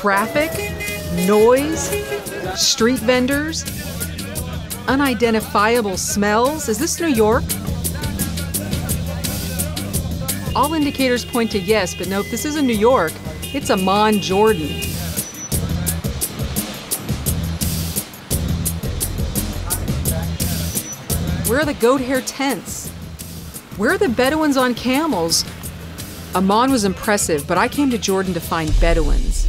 Traffic, noise, street vendors, unidentifiable smells. Is this New York? All indicators point to yes, but nope, this isn't New York. It's Amman, Jordan. Where are the goat hair tents? Where are the Bedouins on camels? Amman was impressive, but I came to Jordan to find Bedouins.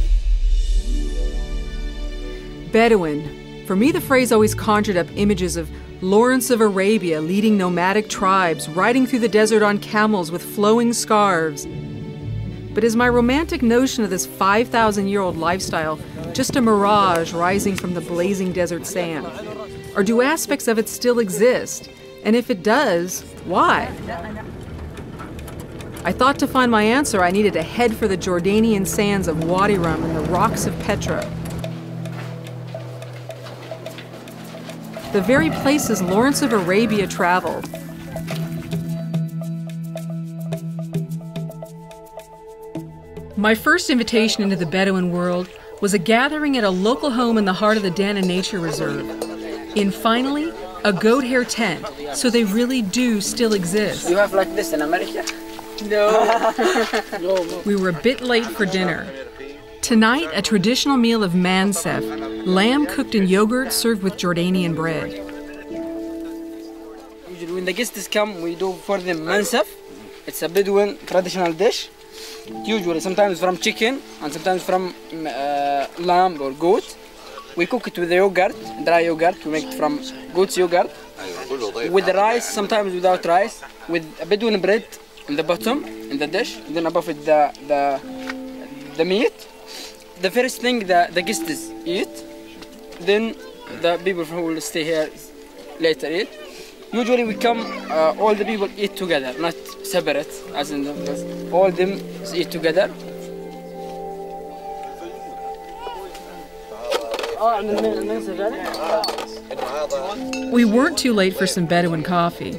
Bedouin. For me, the phrase always conjured up images of Lawrence of Arabia leading nomadic tribes, riding through the desert on camels with flowing scarves. But is my romantic notion of this 5,000-year-old lifestyle just a mirage rising from the blazing desert sand? Or do aspects of it still exist? And if it does, why? I thought to find my answer, I needed to head for the Jordanian sands of Wadi Rum and the rocks of Petra. The very places Lawrence of Arabia traveled. My first invitation into the Bedouin world was a gathering at a local home in the heart of the Dana Nature Reserve. In finally, a goat hair tent, so they really do still exist. You have like this in America? No. We were a bit late for dinner. Tonight, a traditional meal of mansef, lamb cooked in yogurt served with Jordanian bread. Usually when the guests come, we do for them mansef. It's a Bedouin traditional dish. Usually sometimes from chicken and sometimes from lamb or goat. We cook it with the yogurt, dry yogurt. We make it from goat's yogurt. With the rice, sometimes without rice. With a Bedouin bread in the bottom, in the dish. And then above it the meat. The first thing the guests eat, then the people who will stay here later eat. Usually we come, all the people eat together, not separate, as in all them eat together. We weren't too late for some Bedouin coffee.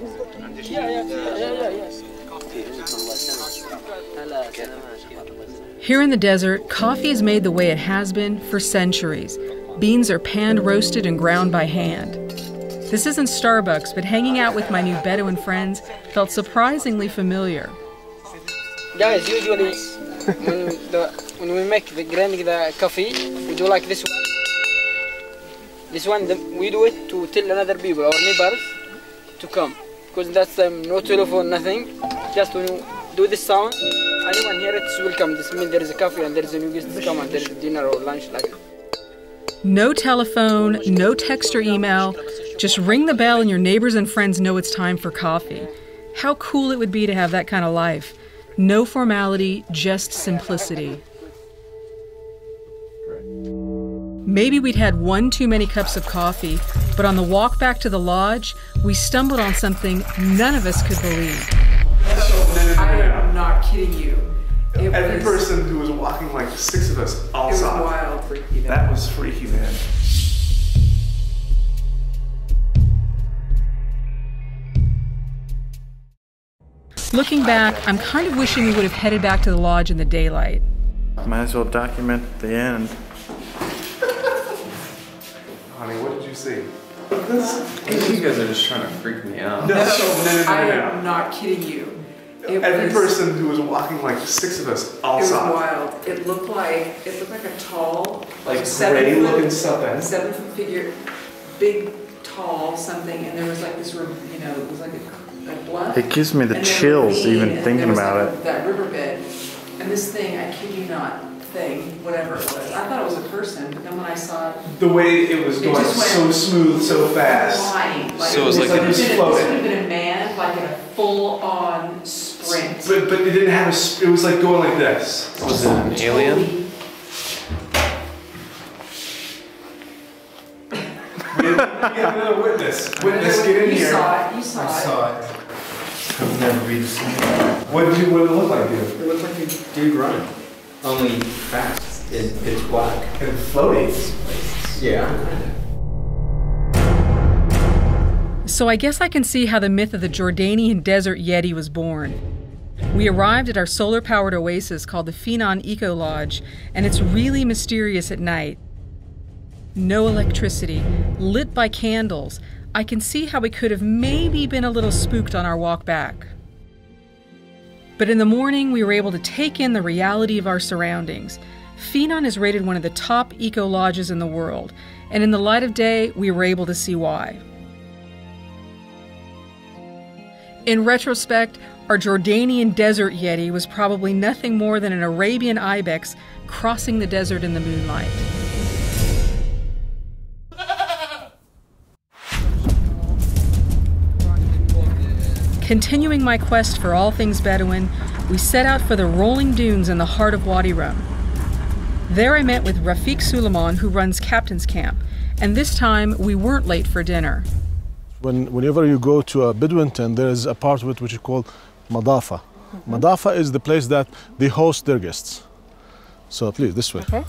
Here in the desert, coffee is made the way it has been for centuries. Beans are pan-roasted and ground by hand. This isn't Starbucks, but hanging out with my new Bedouin friends felt surprisingly familiar. Guys, usually when we make grinding the coffee, we do like this one. This one, we do it to tell another people, our neighbors, to come. Because that's no telephone, nothing. Just when you do this sound, anyone hear it will come. This means there is a coffee and there is a new guest to come and there is dinner or lunch like it. No telephone, no text or email. Just ring the bell and your neighbors and friends know it's time for coffee. How cool it would be to have that kind of life. No formality, just simplicity. Maybe we'd had one too many cups of coffee, but on the walk back to the lodge, we stumbled on something none of us could believe. I am not kidding you. Every person who was walking, like 6 of us, all saw it. It was wild, freaky. That was freaky, man. Looking back, I'm kind of wishing we would have headed back to the lodge in the daylight. Might as well document the end. Honey, what did you see? You guys are just trying to freak me out. No. I am not kidding you. Every person who was walking, like 6 of us, all saw it. Wild. It looked like a tall, like gray-looking something. 7 foot figure, big, tall something, and there was like this, it was like a bluff. It gives me the chills even thinking about it. That riverbed, and this thing, I kid you not, whatever it was. I thought it was a person, but then when I saw it, the way it was going so smooth, so fast. Flying, like So it was like it was floating. It would have been a man, like in a full-on sprint. But it didn't have a. It was like going like this. Was it an alien? Get another witness. Witness, get in here. You saw it. I've never been seen. What did it look like, dude? It looked like a dude running, only fast. It's black. And floating. Yeah. So I guess I can see how the myth of the Jordanian desert Yeti was born. We arrived at our solar-powered oasis called the Finan Eco Lodge, and it's really mysterious at night. No electricity, lit by candles. I can see how we could have maybe been a little spooked on our walk back. But in the morning, we were able to take in the reality of our surroundings. Finan is rated one of the top eco lodges in the world, and in the light of day, we were able to see why. In retrospect, our Jordanian desert yeti was probably nothing more than an Arabian ibex crossing the desert in the moonlight. Continuing my quest for all things Bedouin, we set out for the rolling dunes in the heart of Wadi Rum. There I met with Rafiq Suleiman, who runs Captain's Camp, and this time we weren't late for dinner. Whenever you go to a Bedouin tent, there is a part of it which is called Madafa. Madafa is the place that they host their guests. So please, this way. Okay.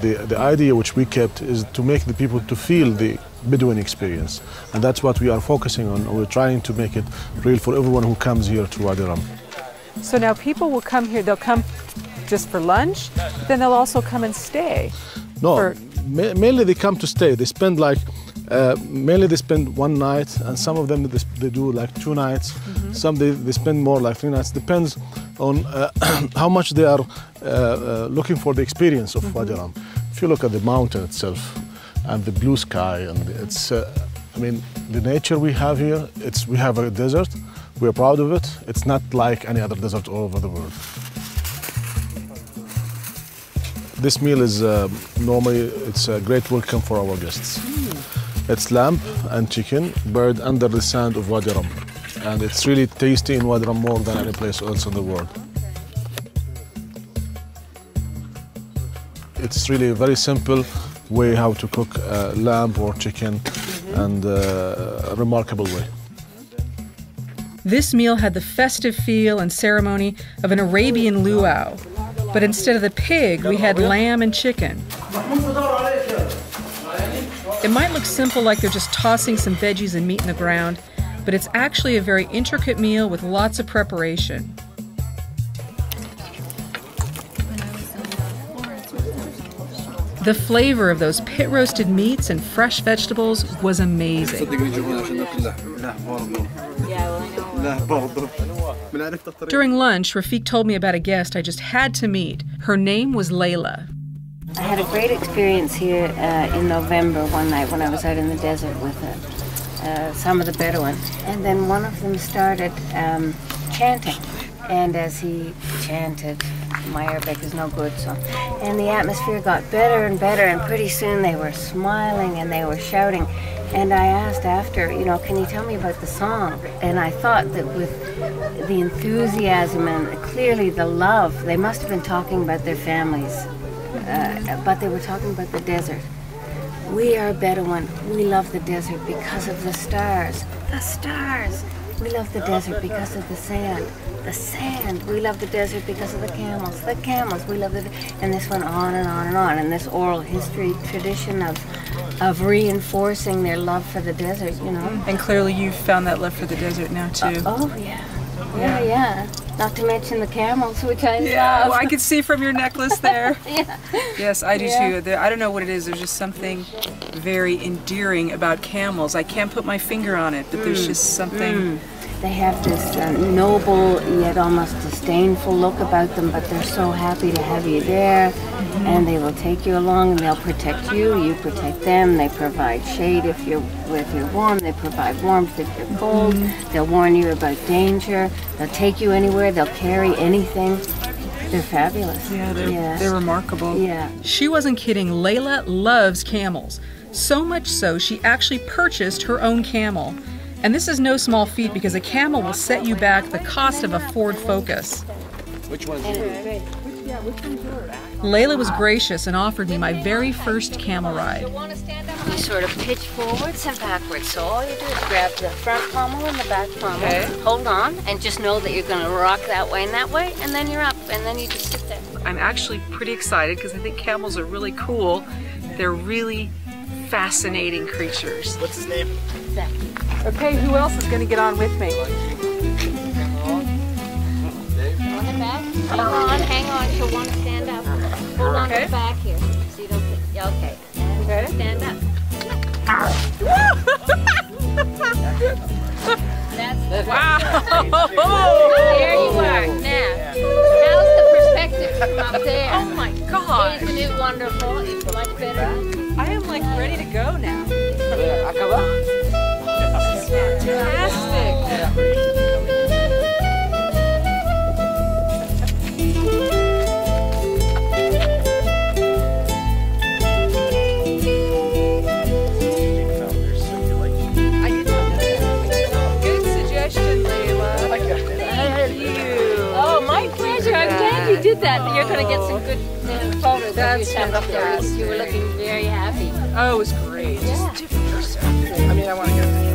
The idea which we kept is to make the people to feel the Bedouin experience. And that's what we are focusing on. We're trying to make it real for everyone who comes here to Wadi Rum. So now people will come here, they'll come just for lunch, then they'll also come and stay. No, mainly they come to stay. They spend mainly they spend one night, and some of them they do like 2 nights. Some they spend more, like 3 nights. Depends on how much they are looking for the experience of Wadi Rum. If you look at the mountain itself and the blue sky, and it's, I mean, the nature we have here. We have a desert. We're proud of it. It's not like any other desert all over the world. This meal is normally it's a great welcome for our guests. It's lamb and chicken buried under the sand of Wadi Rum, and it's really tasty in Wadi Rum more than any place else in the world. It's really a very simple way how to cook lamb or chicken, and a remarkable way. This meal had the festive feel and ceremony of an Arabian luau, but instead of the pig, we had lamb and chicken. It might look simple, like they're just tossing some veggies and meat in the ground, but it's actually a very intricate meal with lots of preparation. The flavor of those pit-roasted meats and fresh vegetables was amazing. During lunch, Rafiq told me about a guest I just had to meet. Her name was Layla. I had a great experience here in November one night when I was out in the desert with some of the Bedouin. And then one of them started chanting. And as he chanted, my Arabic is no good, so. And the atmosphere got better and better, and pretty soon they were smiling and they were shouting. And I asked after, you know, can you tell me about the song? And I thought that with the enthusiasm and clearly the love, they must have been talking about their families. But they were talking about the desert. We are Bedouin. We love the desert because of the stars. The stars. We love the desert because of the sand. The sand. We love the desert because of the camels. The camels. We love the... And this went on and on and on. And this oral history tradition of reinforcing their love for the desert, you know. And clearly you've found that love for the desert now, too. Oh, yeah. Yeah. Not to mention the camels, which I love. Well, I can see from your necklace there. Yeah. Yes, I do too. I don't know what it is. There's just something very endearing about camels. I can't put my finger on it, but there's just something... They have this noble yet almost disdainful look about them, but they're so happy to have you there, and they will take you along, and they'll protect you, you protect them. They provide shade if you're warm, they provide warmth if you're cold, they'll warn you about danger, they'll take you anywhere, they'll carry anything. They're fabulous. Yeah, they're remarkable. Yeah. She wasn't kidding. Layla loves camels, so much so she actually purchased her own camel. And this is no small feat because a camel will set you back the cost of a Ford Focus. Which one's Layla was gracious and offered me my very first camel ride. You sort of pitch forwards and backwards. So all you do is grab the front pommel and the back pommel. Okay. Hold on and just know that you're going to rock that way, and then you're up, and then you just sit there. I'm actually pretty excited because I think camels are really cool. They're really fascinating creatures. What's his name? Okay, who else is going to get on with me? Hang on, she'll want to stand up. Hold on to the back here, so you don't sit. Yeah, okay. And stand up. Wow! There you are. Now, how's the perspective from up there? Oh my God! Isn't it wonderful? It's much better. I am like ready to go now. Akaba? Fantastic! Good suggestion, Layla. Thank you. Oh, my pleasure. I'm glad you did that. You're going to get some good photos of That's yourself up there. fantastic. You were looking very happy. Oh, it was great. Yeah. Just different perspective. I mean, I want to get